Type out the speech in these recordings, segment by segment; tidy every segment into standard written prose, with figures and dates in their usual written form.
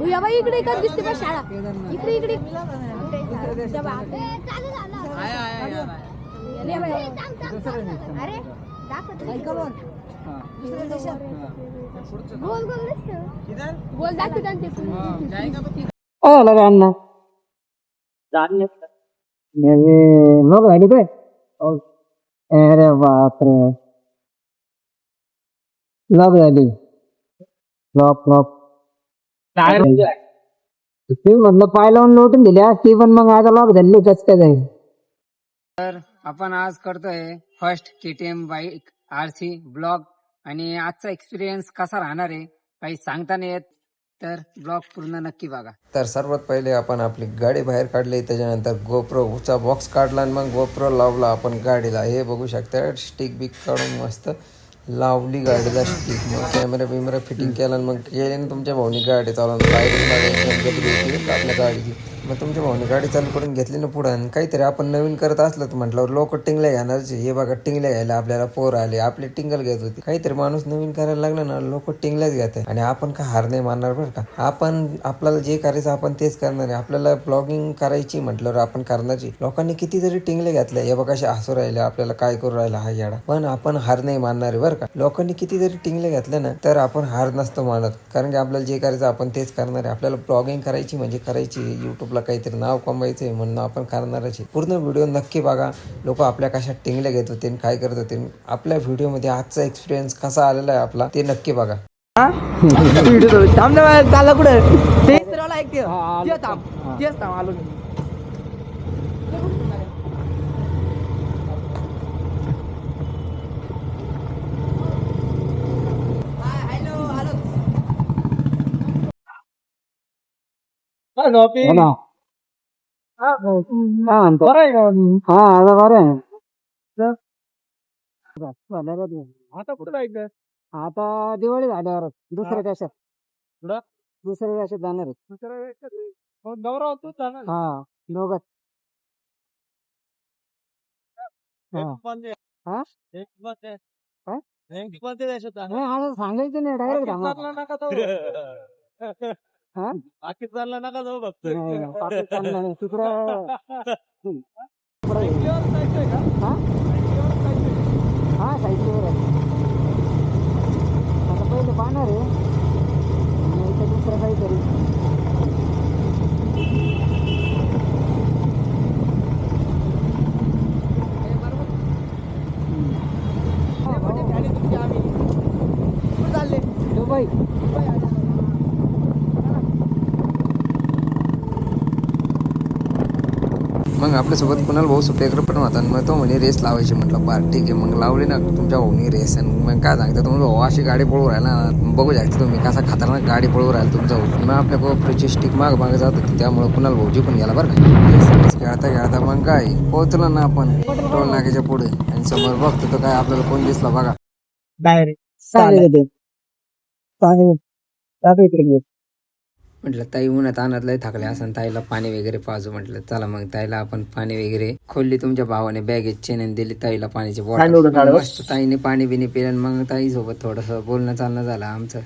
या बाई इकडे का दिसते बा शाळा इकडे इकडे अरे गोल गोल गोल अन्ना मेरे लोग आए थे अरे बाप रे लॉक झाली लॉक टायर ती म्हटलं पाय लावून लोटून दिली असती पण मग आता लॉक झाली कसं काय जाईल. तर आपण आज करतोय first KTM bike RC blog आणि आजचा एक्सपिरियन्स कसा राहणार आहे काही सांगता नाही येत तर ब्लॉग पूर्ण नक्की बघा. तर सर्वात पहिले आपण आपली गाडी बाहेर काढली त्याच्यानंतर गोप्रोचा बॉक्स काढला आणि मग गोप्रो लावला आपण गाडीला. हे बघू शकता स्टिक बिक काढून मस्त लावली गाडीला स्टिक. मग कॅमेरा फिटिंग केला आणि मग गेले ना तुमच्या भाऊनी गाडी चालवून आपल्या गाडीची. मग तुमच्या भाऊनी गाडी चालू करून घेतली ना पुढं आणि काहीतरी आपण नवीन करत असलं तर म्हटल्यावर लोक टिंगल्या घेणारच. हे बघा टिंगल्या घ्यायला आपल्याला पोर आले आपले टिंगल घेत होती. काहीतरी माणूस नवीन करायला लागला ना लोक टिंगल्याच घेत आहे आणि आपण का हार नाही मानणार बरं का. आपण आपल्याला जे करायचं आपण तेच करणार आहे. आपल्याला ब्लॉगिंग करायची म्हटल्यावर आपण करण्याची. लोकांनी कितीतरी टिंगले घातले हे बघा असे हसू राहिले आपल्याला काय करू राहिला हा येडा. पण आपण हार नाही मानणार आहे बरं का. लोकांनी कितीतरी टिंगले घातले ना तर आपण हार नसतो मानत कारण की आपल्याला जे करायचं आपण तेच करणार आहे. आपल्याला ब्लॉगिंग करायची म्हणजे करायची. युट्यूबला काहीतरी नाव कमवायचंय म्हणून आपण करणारच. पूर्ण व्हिडिओ नक्की बघा. लोक आपल्या कशा टिंगल्या घेत होते काय करत होते. आपल्या व्हिडिओमध्ये आजचा एक्सपिरियन्स कसा आलेला आहे आपला ते नक्की बघा. चालला कुठे आलो आता कुठे जायचं आता दिवाळी झाल्यावर दुसऱ्या देशात जाणार दौरा होतो हा दोघात सांगायचं नाही डायरेक्ट पाकिस्तानला नका जाऊ फक्त पाकिस्तानला नाही तिकडं हा सायकलीवर आहे आता पहिले पाहणार आहे नाही तर दुसरं काहीतरी. दुबई मग आपल्यासोबत कुणाल भाऊ सुपेकर पण होता मग तो म्हणे रेस लावायची. म्हटलं बरं ठीक आहे मग लावली ना तुमच्या भाऊनी रेस. आणि मग काय सांगता तुम्ही भाऊ अशी गाडी पळवू राहिला बघू शकता तुम्ही कसा खतरनाक गाडी पळवू राहिला तुमचा भाऊ. मग आपल्या गोप्रोची स्टिक मागे जात होती त्यामुळे कुणाल भाऊजी पण गेला बरं का. खेळता मग काय पोहोचलो ना आपण टोल नाक्याच्या पुढे आणि समोर बघतो तर काय आपल्याला कोण दिसला बघा म्हटलं ताई उन्हात आणत लय थकले असं ताईला पाणी वगैरे पाजू. म्हटलं चला मग ताईला आपण पाणी वगैरे खोलली. तुमच्या भावाने बॅगेत चेन दिली ताईला पाण्याची बॉटल. मस्त ताईने पाणी बिणी पिलं मग ताई सोबत थोडंसं बोलणं चालणं झालं आमचं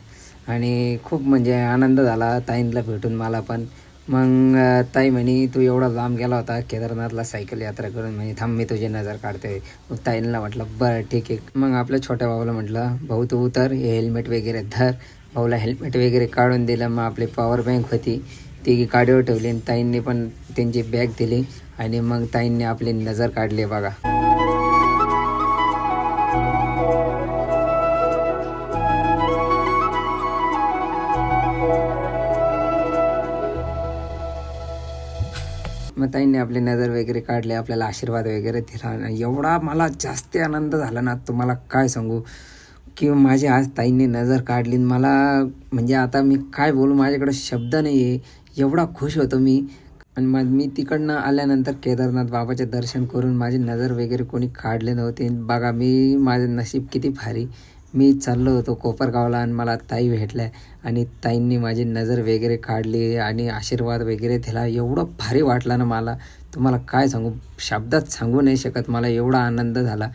आणि खूप म्हणजे आनंद झाला ताईंना भेटून मला पण. मग ताई म्हणे तू एवढा लांब गेला होता केदारनाथला सायकल यात्रा करून म्हणजे थांब मी तुझी नजर काढतोय. मग ताईंना म्हटलं बरं ठीक आहे. मग आपल्या छोट्या भावाला म्हटलं भाऊ तू उतर हे हेल्मेट वगैरे धर. भाऊला हेल्मेट वगैरे काढून दिलं. मग आपली पॉवर बँक होती ती गाडीवर ठेवली आणि ताईंनी पण त्यांची बॅग दिली आणि मग ताईंनी आपली नजर काढली बघा. मग ताईंनी आपली नजर वगैरे काढली आपल्याला आशीर्वाद वगैरे दिला. एवढा मला जास्त आनंद झाला ना तुम्हाला काय सांगू की माझी आज ताईंनी नजर काढली. मला म्हणजे आता मी काय बोलू माझ्याकडे शब्द नाही आहे एवढा खुश होतो मी. आणि मग मी तिकडनं आल्यानंतर केदारनाथ बाबाचे दर्शन करून माझी नजर वगैरे कोणी काढले नव्हते. बघा मी माझं नशीब किती भारी. मी चाललो होतो कोपरगावला आणि मला ताई भेटल्या आणि ताईंनी माझी नजर वगैरे काढली आणि आशीर्वाद वगैरे दिला. एवढं भारी वाटलं ना मला तुम्हाला काय सांगू शब्दात सांगू नाही शकत. मला एवढा आनंद झाला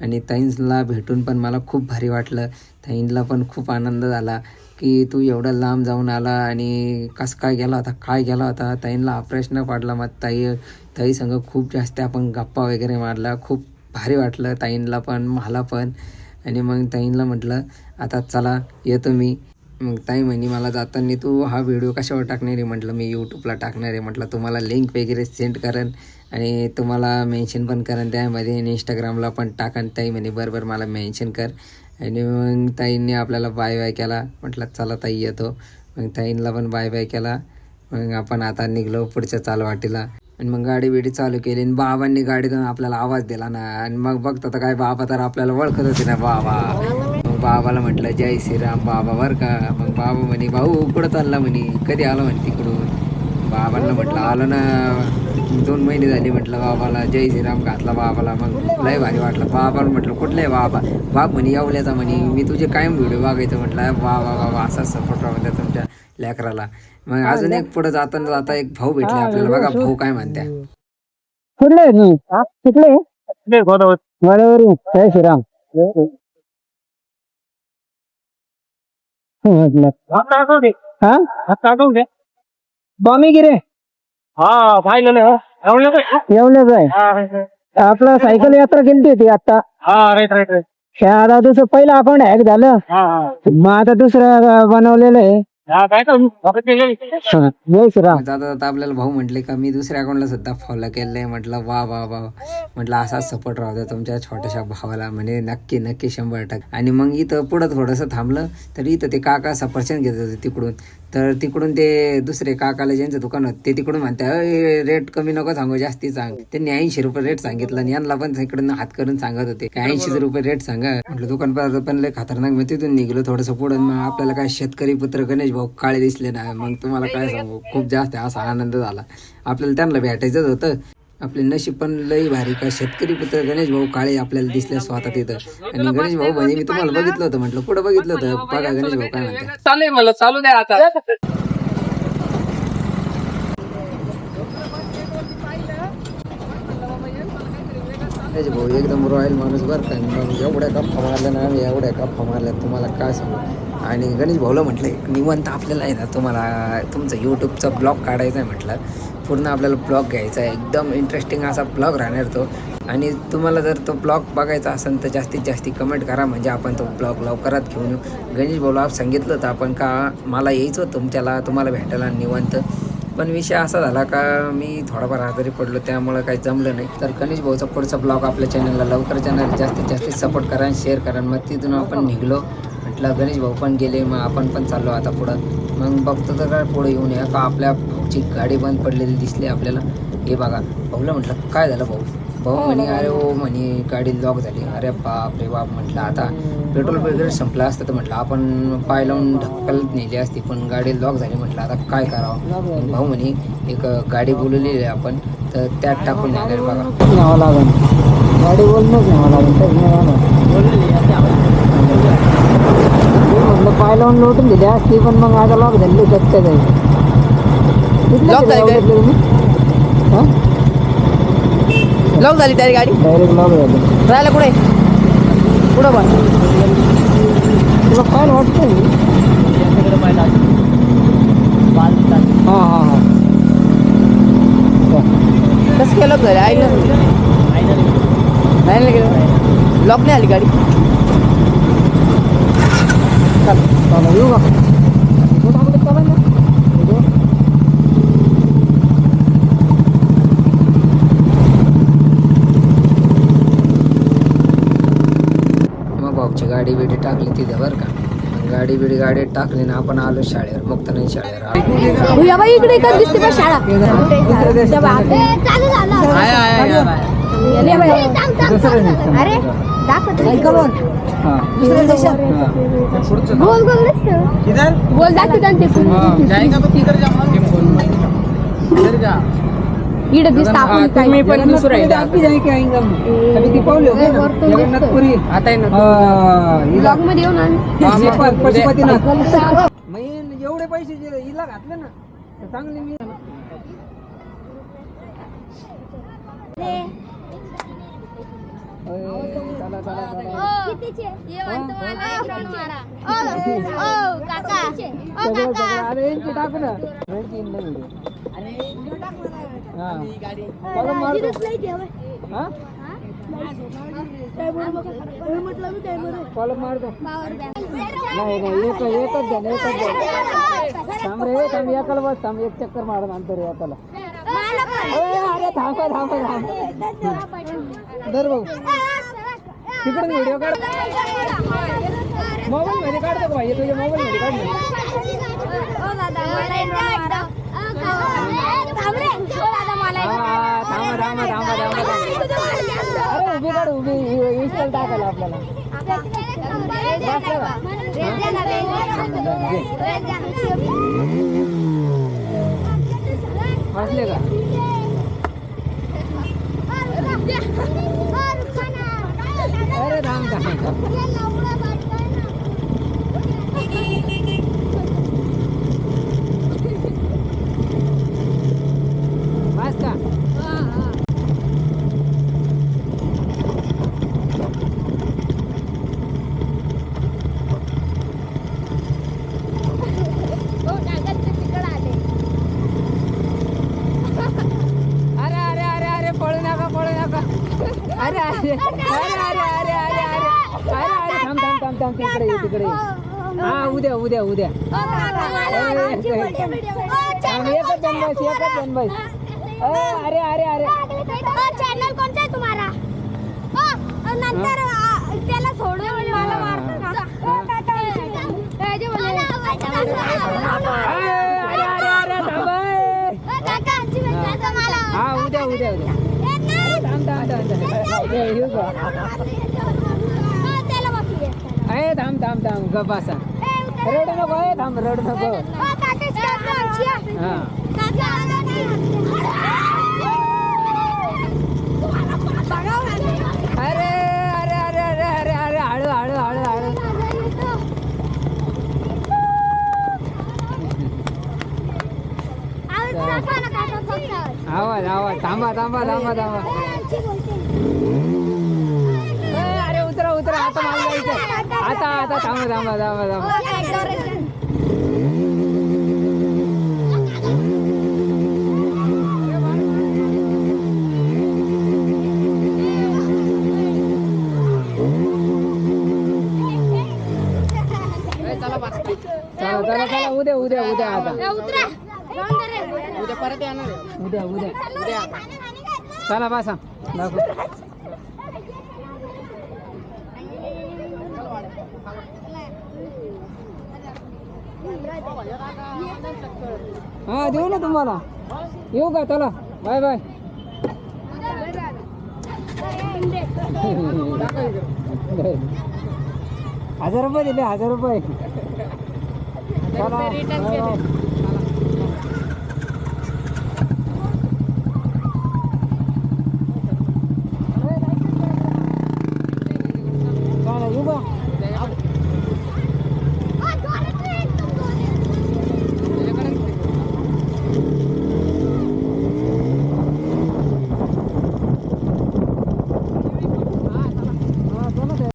आणि ताईंला भेटून पण मला खूप भारी वाटलं. ताईंला पण खूप आनंद झाला की की तू एवढा लांब जाऊन आला आणि कसं काय गेला होता, काय गेला होता. ताईंना हा प्रश्न पडला. मग ताई संग खूप जास्त आपण गप्पा वगैरे मारला. खूप भारी वाटलं ताईंना पण मला पण. आणि मग ताईंना म्हटलं आता चला येतो मी. मग ताई म्हणे मला जाताना तू हा व्हिडिओ कशावर टाकणार आहे. म्हटलं मी यूट्यूबला टाकणार आहे. म्हटलं तुम्हाला लिंक वगैरे सेंड करेन आणि तुम्हाला मेन्शन पण करेन त्यामध्ये आणि इंस्टाग्रामला पण टाकन. ताई म्हणे बरोबर मला मेन्शन कर. आणि मग ताईंनी आपल्याला बाय बाय केला. म्हटलं चला ताई येतो. मग ताईंना पण बाय बाय केला. मग आपण आता निघलो पुढच्या चालवाटीला. आणि मग गाडी बिडी चालू केली आणि बाबांनी गाडीतून आपल्याला आवाज दिला ना. आणि मग बघतो तर काय बाबा तर आपल्याला ओळखत होते ना बाबा. मग बाबाला म्हटलं जय श्रीराम बाबा बरं का. मग बाबा म्हणे भाऊ कुठं चालला म्हणे, कधी आलो म्हणे तिकडून. बाबांना म्हटलं आलो ना 2 महिने झाले म्हटलं. बाबाला जय श्रीराम घातला बाबाला. मग लय भारी वाटलं. बाबाला म्हटलं कुठलं आहे बाबा. बाप म्हणे येवल्याचा म्हणे, मी तुझे कायम व्हिडिओ बघायचं. म्हटलं बाबा असा सपोर्ट राहू द्या तुमच्या लेकराला. मग अजून एक पुढे जाता जाता एक भाऊ भेटले आपल्याला. बघा भाऊ काय म्हणत्या. कुठले तिकडे गोदावरी जय श्रीराम. बॉम्बे येवल्याच आहे. आपलं सायकल यात्रा केली होती आता. आता दुसरं पहिलं अकाउंट हॅक झालं. मग आता दुसरं बनवलेलं आहे. जय श्रीराम. जाता जाता आपल्याला भाऊ म्हटले का मी दुसऱ्या अकाउंटला सुद्धा फॉलो केलंय. म्हटलं वा वा वा. म्हटलं असाच सपोर्ट राहू द्या तुमच्या छोट्याशा भावाला. म्हणजे नक्की 100%. आणि मग इथं पुढं थोडंसं थांबलं तर इथं ते काका सफरचंद घेत होते तिकडून. तर तिकडून ते दुसरे काकाला ज्यांचं दुकान होतं ते तिकडून म्हणते रेट कमी नको सांगू जास्ती सांग. त्यांनी 80 रुपये रेट सांगितलं आणि यांना पण तिकडून हात करून सांगत होते 80 रुपये रेट सांगा. म्हटलं दुकान पण लय खतरनाक. मग तिथून निघलो थोडंसं पुढं. मग आपल्याला काय शेतकरी पुत्र गणेश भाऊ काळे दिसले ना. मग तुम्हाला काय सांगू खूप जास्त असा आनंद झाला. आपल्याला त्यांना भेटायचंच होतं. आपले नशीब पण लई भारी का शेतकरी पुत्र गणेश भाऊ काळे आपल्याला दिसले स्वतः तिथं. आणि गणेश भाऊ म्हणे मी तुम्हाला बघितलं होतं. म्हटलं कुठं बघितलं होतं. बघा गणेश भाऊ काय म्हणतात. चालेल मला चालू द्या आता. गणेश भाऊ एकदम रॉयल माणूस बरं का. मग एवढ्या गप्पा मारल्या ना आम्ही एवढ्या गप्पा मारल्या तुम्हाला काय सांगू. आणि गणेश भाऊला म्हटलं निवांत आपल्याला आहे ना तुम्हाला तुमचं यूट्यूबचा ब्लॉग काढायचा आहे. म्हटलं पूर्ण आपल्याला ब्लॉग घ्यायचा आहे. एकदम इंटरेस्टिंग असा ब्लॉग राहणार तो. आणि तुम्हाला जर तो ब्लॉग बघायचा असेल तर जास्तीत जास्त कमेंट करा. म्हणजे आपण तो ब्लॉग लवकरात घेऊन येऊ. गणेश भाऊला सांगितलं होतं आपण का मला यायचं तुमच्याला तुम्हाला भेटायला निवांत. पण विषय असा झाला का मी थोडाफार आजारी पडलो त्यामुळं काही जमलं नाही. तर गणेश भाऊचा पुढचा ब्लॉग आपल्या चॅनलला लवकरच येणार. जास्तीत जास्त सपोर्ट करा आणि शेअर करा. मग तिथून आपण निघलो. म्हटलं गणेश भाऊ पण गेले. मग आपण पण चाललो आता पुढं. मग बघतो तर काय पुढे येऊन या का आपल्या भाऊची गाडी बंद पडलेली दिसली आपल्याला. हे बघा भाऊला म्हटलं काय झालं भाऊ. भाऊ म्हणे अरे हो म्हणे गाडी लॉक झाली. अरे बाप रे बाप. म्हटलं आता पेट्रोल वगैरे संपलं असतं तर म्हटलं आपण पाय लावून ढकलत नेली असती. पण गाडी लॉक झाली. म्हटलं आता काय करावं. भाऊ म्हणे एक गाडी बोलवलेली आहे आपण तर त्यात टाकून नेणार. बघा न्यावं लागेल गाडी बोलणंच न्यावं लागेल. म्हटलं पाय लावून लोटून दिली असती. पण मग आता लॉक झाली कसं काय जाईल. लॉक झाली तरी गाडी डायरेक्ट लॉक झाली. राहायला कुठे कुठं पण तुला पाय वाटतं हां कसं काय लॉक झाली. आईला नाही गेलं लॉक नाही आली गाडी. चला येऊ का. भाऊची गाडी बिडी टाकली तिथे बरं का. गाडी टाकली ना आपण आलो शाळेवर. मुक्तानंद शाळेवर. भैया बाई इकडे का दिसते बा शाळा. चालू झालं. अरे दाखवत दुसऱ्या देशात गोल गोल गोल दाखवत इकडे दिसत आपण तुम्ही पण दुसरं जगन्नाथपुरी आता ब्लॉग मध्ये येऊन पशुपतीनाथ. एवढे पैसे हिला घातले ना चांगले. मी चला चला चला कितीचे ये म्हणतो मला एक राऊंड मारा काका सगळं सगळं अरे यांची टाकू ना यांची इन नाही व्हिडिओ हा बघा मारतो हा कॉलम मारतो नाही नाही एकच जण थांब रे थांब एकाला बस थांब एक चक्कर मारून आणतो रे एकाला अरे थांबा थांबा थांब दर भाऊ तिकडून व्हिडिओ काढ मोबाईल मध्ये काढतो का भाई तुझ्या मोबाईल मध्ये काढ थांबा थांबा थांबा थांबा अरे उभी काढ उभी इन्स्टॉल टाकायला आपल्याला वाचले का अरे थांब थांब वाच का अरे अरे अरे अरे अरे अरे अरे अरे अरे थांब थांब थांब थांब तिकडे ये तिकडे हा उद्या उद्या उद्या एकच जण बस अरे अरे अरे चॅनल कोणता आहे तुम्हाला नंतर त्याला सोडून मला मारतो हा उद्या उद्या उद्या थांब थांब थांब गप बसा रड नको थांब रड नको हा अरे अरे अरे अरे अरे अरे हळू हळू हळू हळू आवाज आवाज थांबा थांबा थांबा थांबा अरे उतरा उतरा आता मला जायचं आता आता थांबा थांबा थांबा थांबा चला चला चला उद्या उद्या उद्या आता उद्या परत येणार आहे. उद्या उद्या चला बसा दाखव हा देऊ ना तुम्हाला येऊ का चला बाय बाय 1000 रुपये दिले 1000 रुपये चला